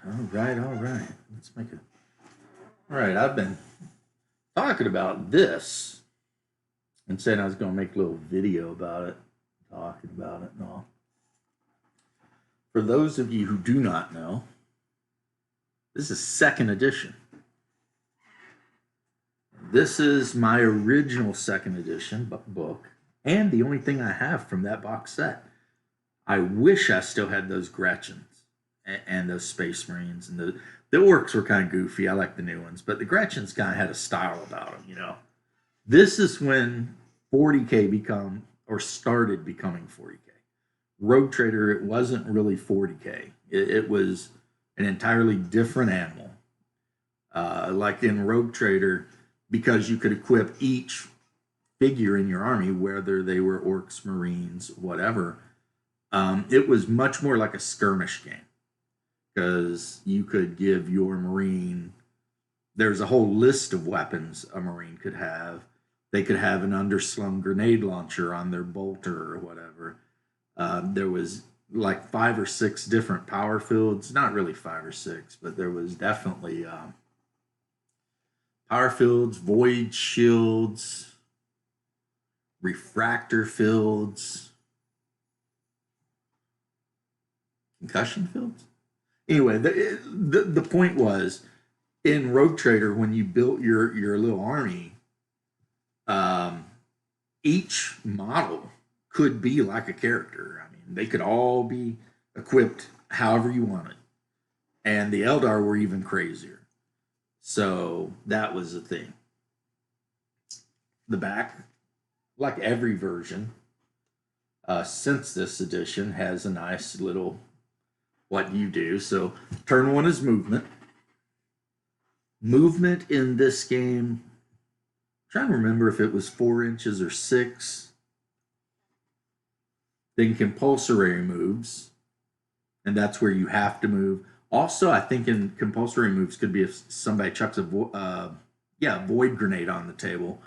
All right. Let's make it. All right, I've been talking about this and saying I was going to make a little video about it, talking about it and all. For those of you who do not know, this is second edition. This is my original second edition book, and the only thing I have from that box set. I wish I still had those Gretchens and those Space Marines, and the orcs were kind of goofy. I like the new ones, but the Gretchens kind of had a style about them, you know. This is when 40K become or started becoming 40K. Rogue Trader, it wasn't really 40K. It was an entirely different animal. Like in Rogue Trader, because you could equip each figure in your army, whether they were orcs, marines, whatever, it was much more like a skirmish game because you could give your marine. There's a whole list of weapons a marine could have. They could have an underslung grenade launcher on their bolter or whatever. There was like 5 or 6 different power fields. Not really 5 or 6, but there was definitely power fields, void shields, refractor fields, concussion fields. Anyway, the point was in Rogue Trader when you built your little army, each model could be like a character. I mean, they could all be equipped however you wanted, and the Eldar were even crazier. So that was the thing. The back, like every version, since this edition, has a nice little what you do. So turn 1 is movement. Movement in this game, I'm trying to remember if it was 4 inches or 6. Then compulsory moves, and that's where you have to move. Also, I think in compulsory moves could be if somebody chucks a void grenade on the table.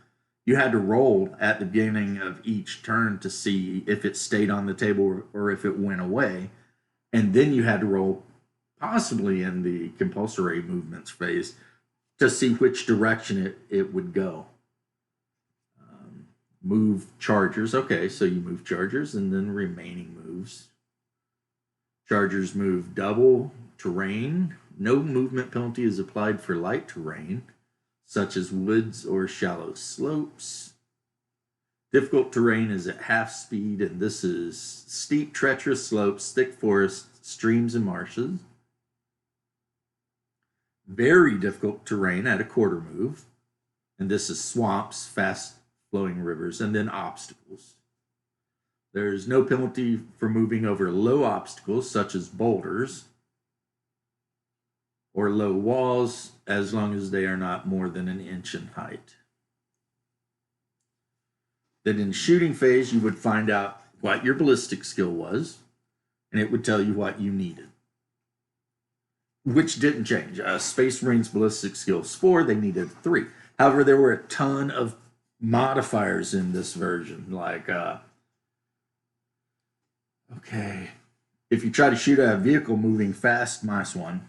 You had to roll at the beginning of each turn to see if it stayed on the table or if it went away. And then you had to roll, possibly in the compulsory movements phase, to see which direction it would go. Move chargers. Okay, so you move chargers and then remaining moves. Chargers move double terrain. No movement penalty is applied for light terrain, such as woods or shallow slopes. Difficult terrain is at half speed, and this is steep, treacherous slopes, thick forests, streams, and marshes. Very difficult terrain at a quarter move, and this is swamps, fast flowing rivers, and then obstacles. There's no penalty for moving over low obstacles, such as boulders or low walls, as long as they are not more than an inch in height. Then in shooting phase, you would find out what your ballistic skill was, and it would tell you what you needed, which didn't change. Space Marines ballistic skills 4, they needed 3. However, there were a ton of modifiers in this version, like if you try to shoot at a vehicle moving fast, -1.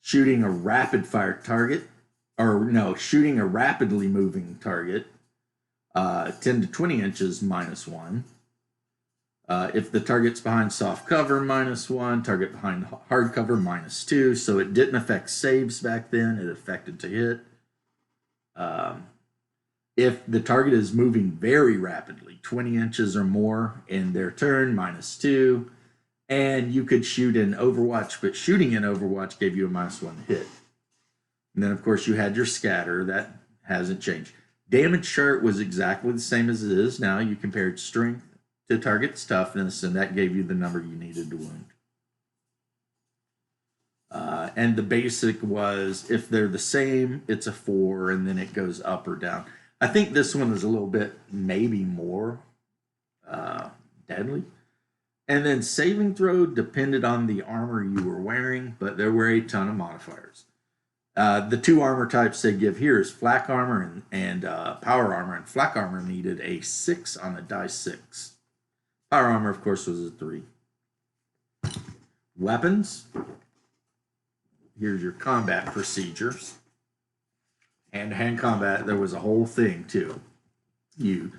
Shooting a rapid fire target, or no, shooting a rapidly moving target, 10 to 20 inches, -1. If the target's behind soft cover, -1. Target behind hard cover, -2. So it didn't affect saves back then. It affected to hit. If the target is moving very rapidly, 20 inches or more in their turn, -2. And you could shoot in Overwatch, but shooting in Overwatch gave you a -1 hit. And then, of course, you had your scatter. That hasn't changed. Damage chart was exactly the same as it is now. You compared strength to target's toughness, and that gave you the number you needed to wound. And the basic was, if they're the same, it's a 4, and then it goes up or down. I think this one is a little bit maybe more deadly. And then saving throw depended on the armor you were wearing, but there were a ton of modifiers. The 2 armor types they give here is flak armor and power armor, and flak armor needed a 6 on a die 6. Power armor, of course, was a 3. Weapons. here's your combat procedures. Hand-to-hand combat, there was a whole thing too. You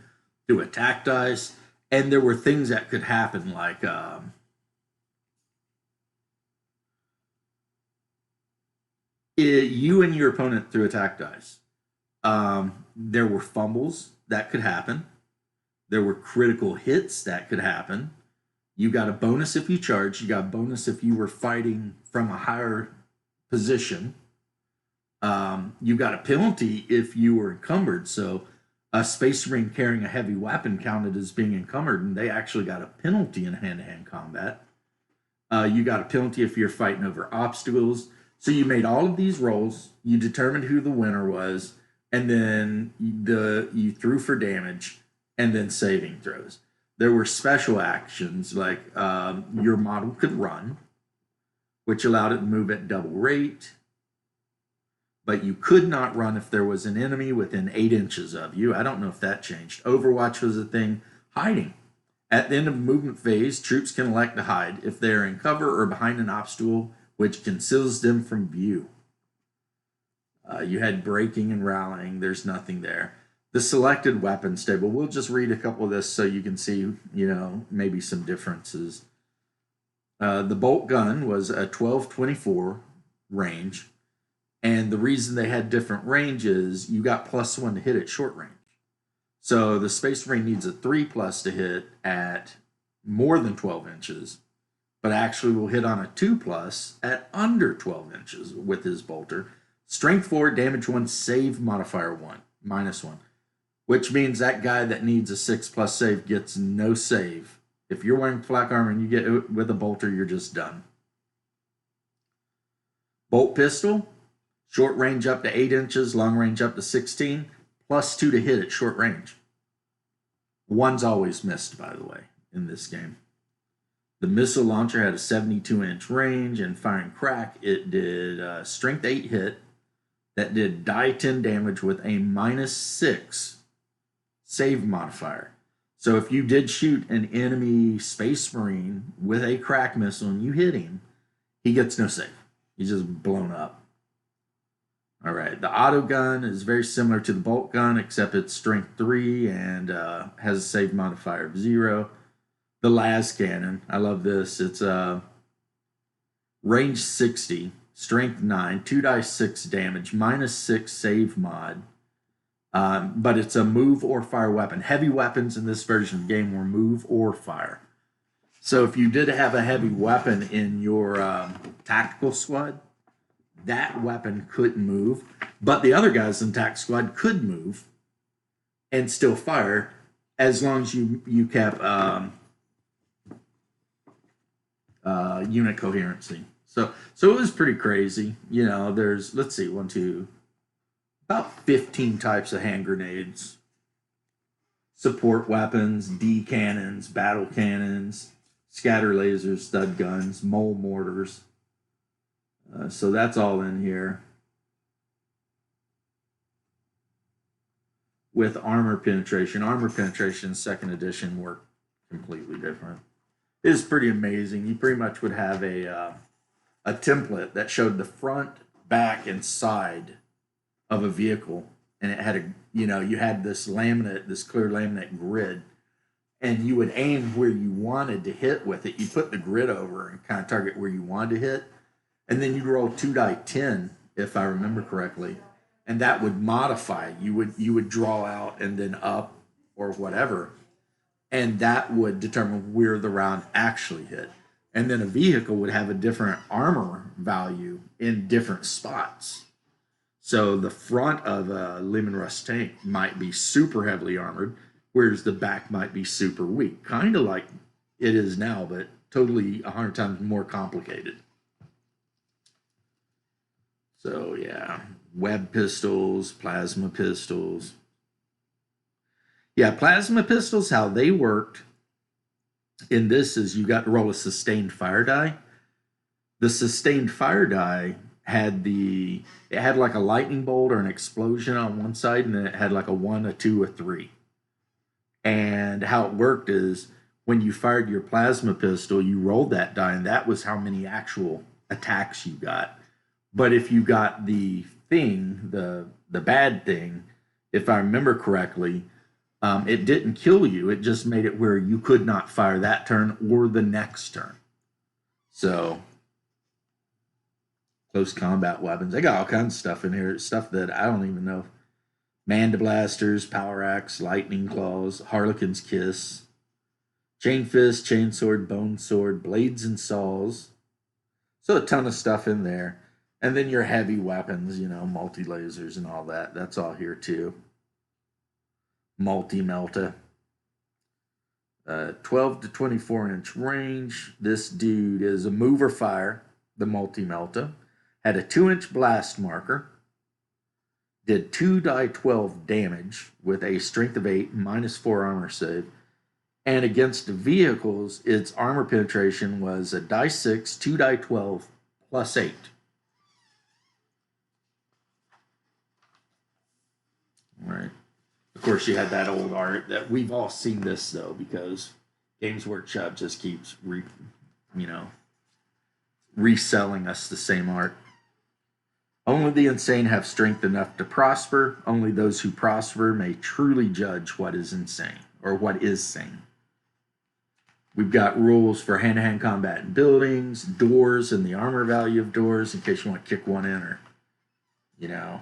do attack dice, and there were things that could happen like you and your opponent threw attack dice. There were fumbles that could happen. There were critical hits that could happen. You got a bonus if you charged. You got a bonus if you were fighting from a higher position. You got a penalty if you were encumbered. So a Space Marine carrying a heavy weapon counted as being encumbered, and they actually got a penalty in hand-to-hand combat. You got a penalty if you're fighting over obstacles. So you made all of these rolls. You determined who the winner was, and then you threw for damage, and then saving throws. There were special actions like your model could run, which allowed it to move at double rate. But you could not run if there was an enemy within 8 inches of you. I don't know if that changed. Overwatch was a thing. Hiding. At the end of the movement phase, troops can elect to hide if they are in cover or behind an obstacle which conceals them from view. You had breaking and rallying. There's nothing there. The selected weapons table. We'll just read a couple of this so you can see, maybe some differences. The bolt gun was a 12-24 range. And the reason they had different ranges, you got +1 to hit at short range. So the Space Marine needs a 3+ to hit at more than 12 inches, but actually will hit on a 2+ at under 12 inches with his bolter. Strength 4, damage 1, save modifier 1, -1, which means that guy that needs a 6+ save gets no save. If you're wearing flak armor and you get with a bolter, you're just done. Bolt pistol. Short range up to 8 inches, long range up to 16, +2 to hit at short range. 1's always missed, by the way, in this game. The missile launcher had a 72-inch range, and firing crack, it did strength 8 hit that did die 10 damage with a -6 save modifier. So if you did shoot an enemy Space Marine with a crack missile and you hit him, he gets no save. He's just blown up. All right, the auto gun is very similar to the bolt gun, except it's strength 3 and has a save modifier of 0. The las cannon, I love this. It's range 60, strength 9, 2 dice 6 damage, -6 save mod. But it's a move or fire weapon. Heavy weapons in this version of the game were move or fire. So if you did have a heavy weapon in your tactical squad, that weapon couldn't move, but the other guys in TAC squad could move and still fire as long as you kept unit coherency. So it was pretty crazy. There's, let's see, about 15 types of hand grenades, support weapons, D cannons, battle cannons, scatter lasers, stud guns, mole mortars. So that's all in here. With armor penetration. Armor penetration, 2nd edition, worked completely different. It is pretty amazing. You pretty much would have a template that showed the front, back, and side of a vehicle, and it had you had this clear laminate grid, and you would aim where you wanted to hit with it. You put the grid over and kind of target where you wanted to hit. And then you'd roll 2 die 10, if I remember correctly, and that would modify. You would draw out and then up or whatever, and that would determine where the round actually hit. And then a vehicle would have a different armor value in different spots. So the front of a Leman Russ tank might be super heavily armored, whereas the back might be super weak, kind of like it is now, but totally 100 times more complicated. So yeah, web pistols, plasma pistols. Yeah, plasma pistols, how they worked in this is you got to roll a sustained fire die. The sustained fire die had like a lightning bolt or an explosion on one side, and then it had like a 1, a 2, a 3. And how it worked is when you fired your plasma pistol, you rolled that die, and that was how many actual attacks you got. But if you got the thing, the bad thing, if I remember correctly, it didn't kill you. It just made it where you could not fire that turn or the next turn. So close combat weapons. They got all kinds of stuff in here. Stuff that I don't even know. Manda blasters, power axe, lightning claws, Harlequin's kiss, chain fist, chain sword, bone sword, blades and saws. So a ton of stuff in there. And then your heavy weapons, you know, multi lasers and all that. That's all here too. Multi melta. 12 to 24-inch range. This dude is a mover fire, the multi melta. Had a 2-inch blast marker. Did 2 die 12 damage with a strength of 8, -4 armor save. And against the vehicles, its armor penetration was a die 6, 2 die 12, +8. All right. Of course, you had that old art that we've all seen this though, because Games Workshop just keeps reselling us the same art. Only the insane have strength enough to prosper. Only those who prosper may truly judge what is insane or what is sane. We've got rules for hand-to-hand combat in buildings, doors, and the armor value of doors in case you want to kick one in or, you know.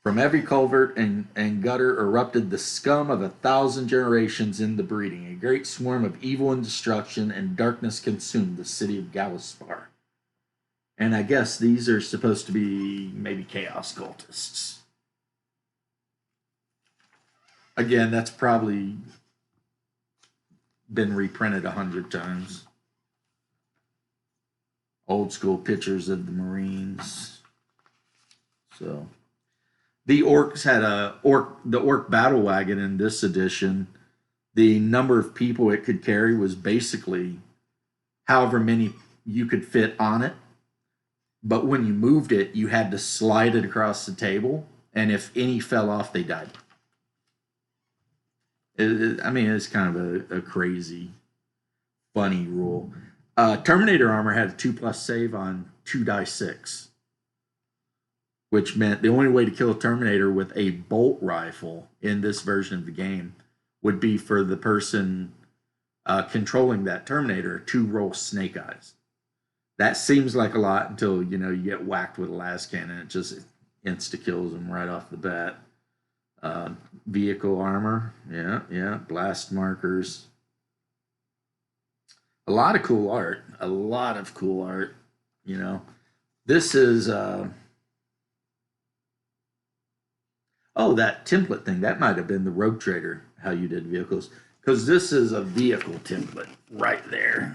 From every culvert and gutter erupted the scum of 1,000 generations in the breeding. A great swarm of evil and destruction and darkness consumed the city of Galaspar. And I guess these are supposed to be maybe chaos cultists. Again, that's probably been reprinted 100 times. Old school pictures of the Marines. So the orcs had the orc battle wagon in this edition. The number of people it could carry was basically however many you could fit on it. But when you moved it, you had to slide it across the table, and if any fell off, they died. I mean, it's kind of a crazy, funny rule. Terminator armor had a 2+ save on 2 die 6, which meant the only way to kill a Terminator with a bolt rifle in this version of the game would be for the person controlling that Terminator to roll snake eyes. That seems like a lot until, you know, you get whacked with a las cannon. It just insta-kills them right off the bat. Vehicle armor. Yeah. Blast markers. A lot of cool art. You know. This is... that template thing. That might have been the Rogue Trader, how you did vehicles. Because this is a vehicle template right there.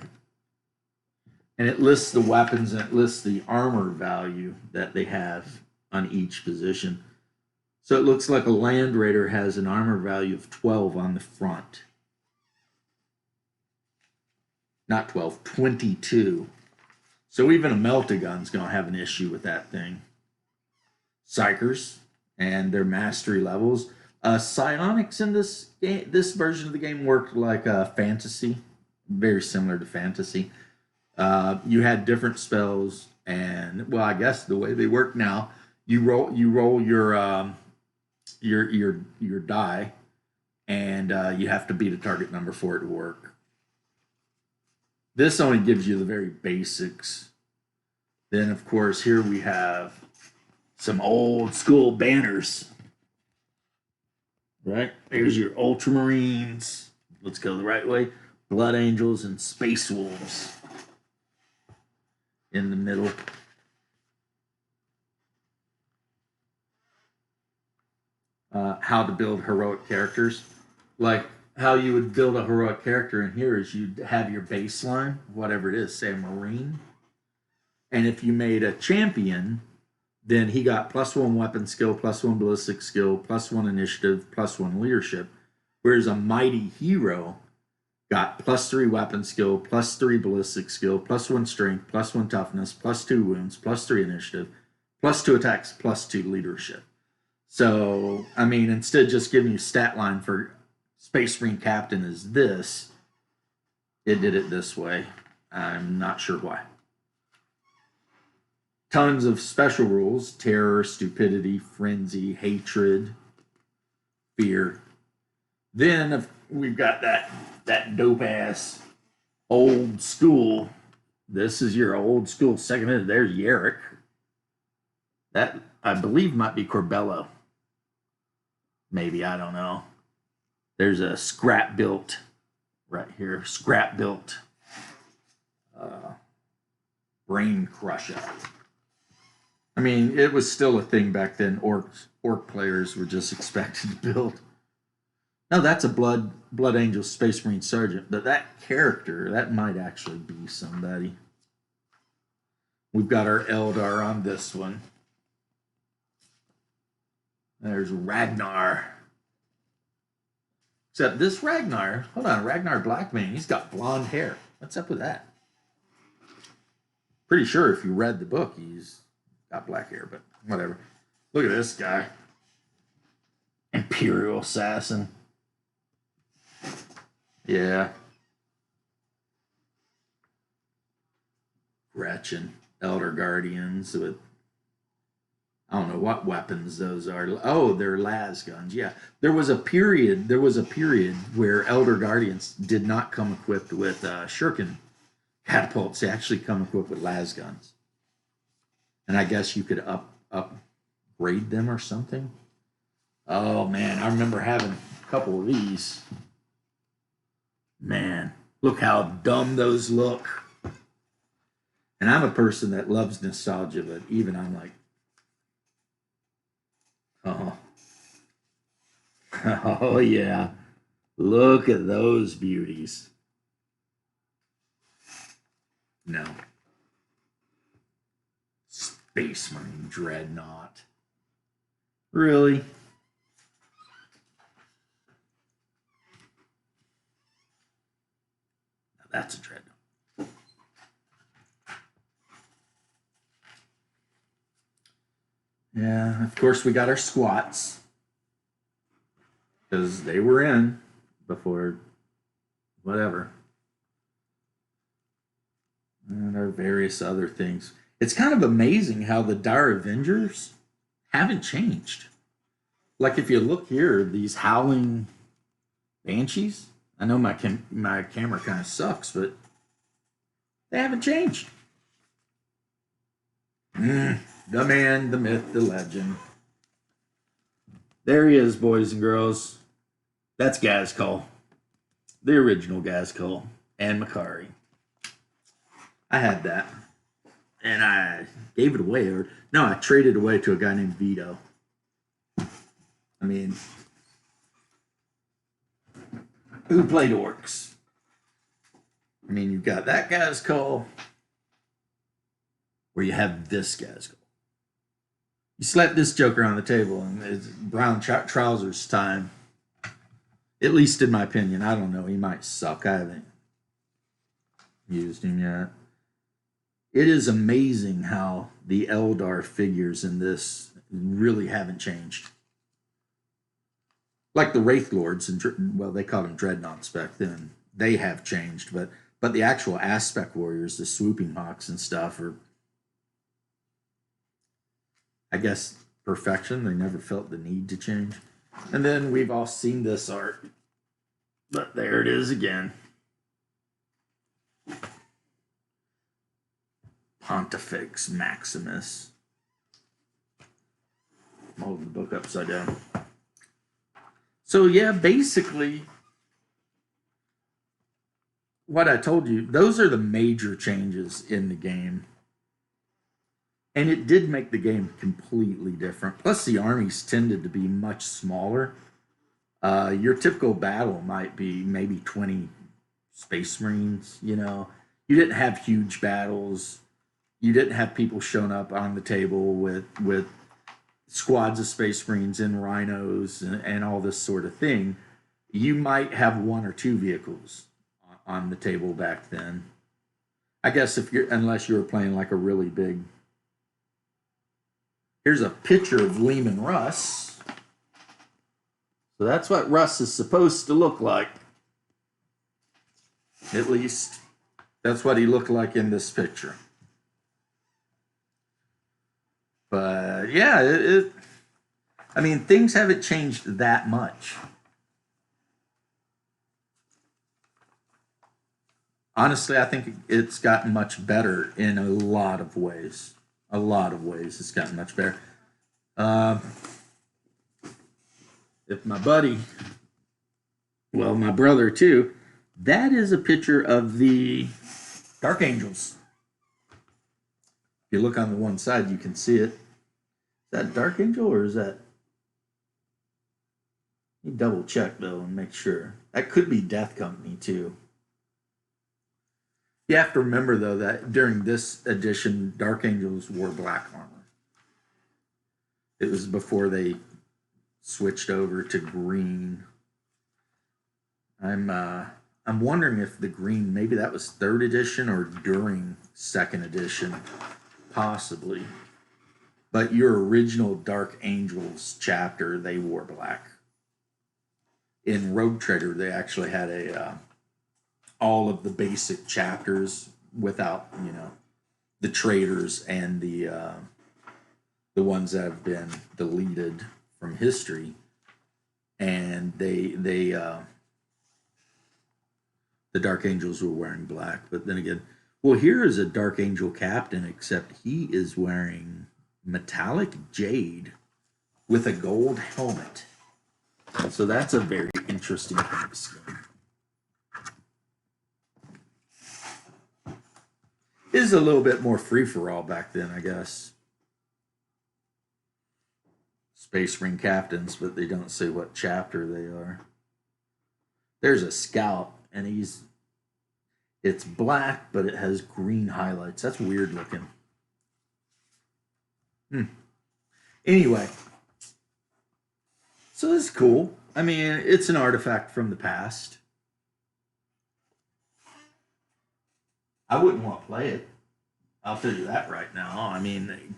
And it lists the weapons and it lists the armor value that they have on each position. So it looks like a Land Raider has an armor value of 12 on the front. Not 12, 22. So even a Meltagun's going to have an issue with that thing. Psychers and their mastery levels. Psionics in this version of the game worked like fantasy. Very similar to fantasy. You had different spells, and well, I guess the way they work now, you roll your die, and you have to beat a target number for it to work. This only gives you the very basics. Then, of course, here we have some old school banners. Right? There's your Ultramarines. Let's go the right way. Blood Angels and Space Wolves in the middle. How to build heroic characters. Like how you would build a heroic character in here is you'd have your baseline, whatever it is, say a Marine. And if you made a champion, then he got +1 weapon skill, +1 ballistic skill, +1 initiative, +1 leadership. Whereas a mighty hero got +3 weapon skill, +3 ballistic skill, +1 strength, +1 toughness, +2 wounds, +3 initiative, +2 attacks, +2 leadership. So, I mean, instead of just giving you stat line for Space Marine Captain is this, it did it this way. I'm not sure why. Tons of special rules: terror, stupidity, frenzy, hatred, fear. Then we've got that dope ass old school. This is your old school second edition. There's Yarrick. That I believe might be Corbello. Maybe, I don't know. There's a scrap built right here. Scrap built brain crusher. I mean, it was still a thing back then. Orc players were just expected to build. No, that's a Blood Angel Space Marine Sergeant, but that character, that might actually be somebody. We've got our Eldar on this one. There's Ragnar. Except this Ragnar, hold on, Ragnar Blackmane, he's got blonde hair. What's up with that? Pretty sure if you read the book, he's got black hair, but whatever. Look at this guy. Imperial Assassin. Yeah. Gretchen. Elder Guardians with, I don't know what weapons those are. Oh, they're las guns. Yeah. There was a period where Elder Guardians did not come equipped with shuriken catapults. They actually come equipped with las guns. And I guess you could upgrade them or something. Oh man, I remember having a couple of these. Man, look how dumb those look. And I'm a person that loves nostalgia, but even I'm like, oh, oh yeah, look at those beauties. No. Space Marine Dreadnought. Really? Now that's a Dreadnought. Yeah, of course we got our squats. Because they were in before whatever. And our various other things. It's kind of amazing how the Dire Avengers haven't changed. Like if you look here, these howling banshees. I know my camera kind of sucks, but they haven't changed. The man, the myth, the legend. There he is, boys and girls. That's Gazcol. The original Gazcol. And Makari. I had that. And I gave it away. Or no, I traded away to a guy named Vito. I mean, who played orcs? I mean, you've got that Gazcol, where you have this Gazcol. You slap this joker on the table, and it's brown trousers time. At least in my opinion. I don't know. He might suck. I haven't used him yet. It is amazing how the Eldar figures in this really haven't changed. Like the Wraith Lords, and well, they called them Dreadnoughts back then. They have changed, but the actual Aspect Warriors, the Swooping Hawks and stuff, are, I guess, perfection. They never felt the need to change. And then we've all seen this art, but there it is again. Pontifex Maximus. I'm holding the book upside down. So yeah, basically, what I told you, those are the major changes in the game. And it did make the game completely different. Plus, the armies tended to be much smaller. Your typical battle might be maybe 20 Space Marines, you know. You didn't have huge battles. You didn't have people showing up on the table with squads of Space Marines and rhinos and all this sort of thing. You might have one or two vehicles on the table back then. I guess unless you were playing like a really big. Here's a picture of Leman Russ. So that's what Russ is supposed to look like. At least that's what he looked like in this picture. Yeah, I mean, things haven't changed that much. Honestly, I think it's gotten much better in a lot of ways. A lot of ways, it's gotten much better. Uh, if my buddy, well, my brother too, that is a picture of the Dark Angels. If you look on the one side, you can see it. Is that Dark Angel or is that? You double check though and make sure. That could be Death Company too. You have to remember though that during this edition, Dark Angels wore black armor. It was before they switched over to green. I'm wondering if the green, maybe that was third edition or during second edition, possibly. But your original Dark Angels chapter, they wore black. In Rogue Trader, they actually had a all of the basic chapters without, the traders and the ones that have been deleted from history, and the Dark Angels were wearing black. But then again, well, here is a Dark Angel captain, except he is wearing metallic jade with a gold helmet. So that's a very interesting paint scheme. It is a little bit more free for all back then, I guess. Space Marine captains, but they don't say what chapter they are. There's a scout, and it's black, but it has green highlights. That's weird looking. Anyway, so this is cool. I mean, it's an artifact from the past. I wouldn't want to play it. I'll tell you that right now. I mean,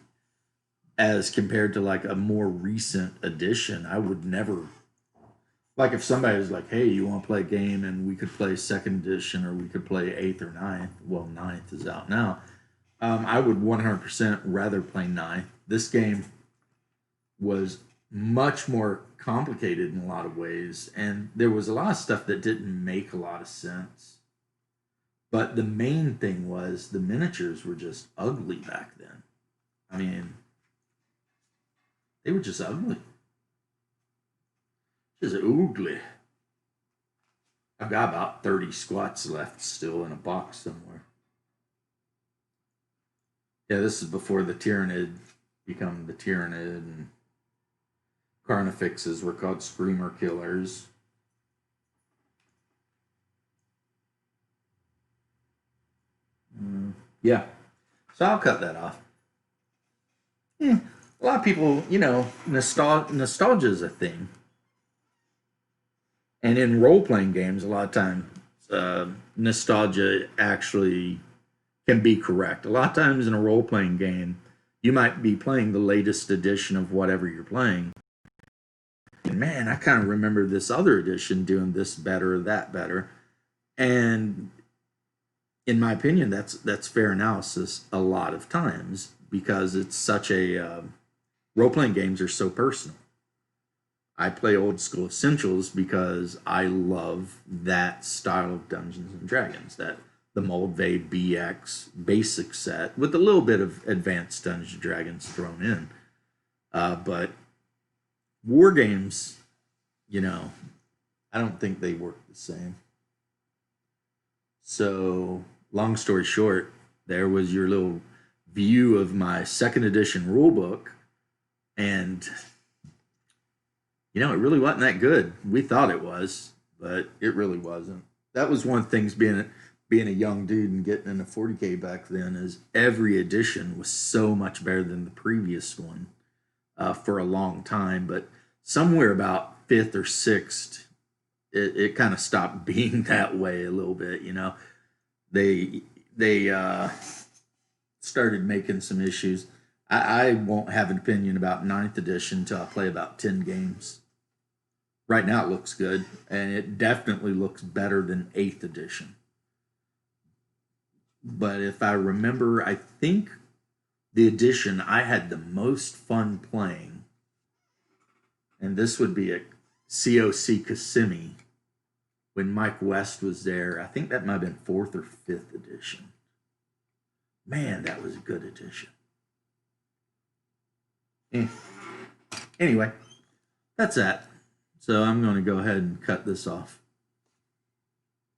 as compared to like a more recent edition, I would never. Like if somebody was like, "Hey, you want to play a game and we could play second edition or we could play 8th or 9th." Well, 9th is out now. I would 100% rather play 9th. This game was much more complicated in a lot of ways, and there was a lot of stuff that didn't make a lot of sense. But the main thing was the miniatures were just ugly back then. I mean, they were just ugly. Just ugly. I've got about 30 squats left still in a box somewhere. Yeah, this is before the Tyrannid become the Tyrannid, and Carnifexes were called Screamer Killers. Yeah, so I'll cut that off. A lot of people, nostalgia is a thing. And in role playing games, a lot of times, nostalgia actually can be correct. A lot of times in a role playing game, you might be playing the latest edition of whatever you're playing. And man, I kind of remember this other edition doing this better or that better. And in my opinion, that's fair analysis a lot of times because it's such a role playing games are so personal. I play old school essentials because I love that style of Dungeons and Dragons, that the Moldvay BX basic set with a little bit of advanced Dungeons and Dragons thrown in. But war games, I don't think they work the same. So, long story short, there was your little view of my second edition rulebook, and it really wasn't that good. We thought it was, but it really wasn't. That was one of the things being a young dude and getting into 40K back then is every edition was so much better than the previous one for a long time. But somewhere about fifth or sixth, it kind of stopped being that way a little bit. They started making some issues. I won't have an opinion about 9th edition until I play about 10 games. Right now it looks good, and it definitely looks better than 8th edition. But if I remember, I think the edition I had the most fun playing, and this would be a COC Kissimmee when Mike West was there. I think that might have been 4th or 5th edition. Man, that was a good edition. Anyway, that's that. So I'm going to go ahead and cut this off.